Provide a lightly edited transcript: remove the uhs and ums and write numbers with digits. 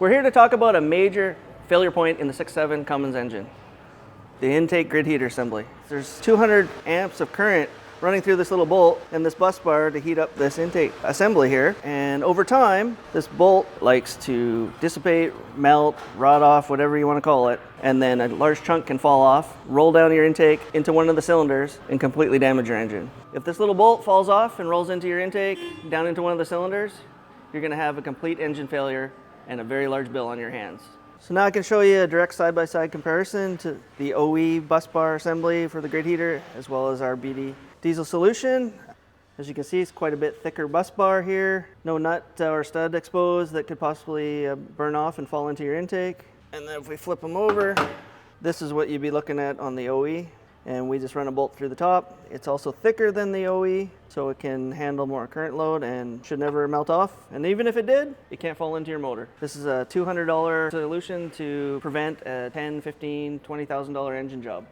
We're here to talk about a major failure point in the 6.7 Cummins engine, the intake grid heater assembly. There's 200 amps of current running through this little bolt and this bus bar to heat up this intake assembly here. And over time, this bolt likes to dissipate, melt, rot off, whatever you want to call it. And then a large chunk can fall off, roll down your intake into one of the cylinders and completely damage your engine. If this little bolt falls off and rolls into your intake, down into one of the cylinders, you're going to have a complete engine failure and a very large bill on your hands. So now I can show you a direct side-by-side comparison to the OE bus bar assembly for the grid heater as well as our BD diesel solution. As you can see, it's quite a bit thicker bus bar here. No nut or stud exposed that could possibly burn off and fall into your intake. And then if we flip them over, this is what you'd be looking at on the OE. And we just run a bolt through the top. It's also thicker than the OE, so it can handle more current load and should never melt off. And even if it did, it can't fall into your motor. This is a $200 solution to prevent a $10,000, $15,000, $20,000 engine job.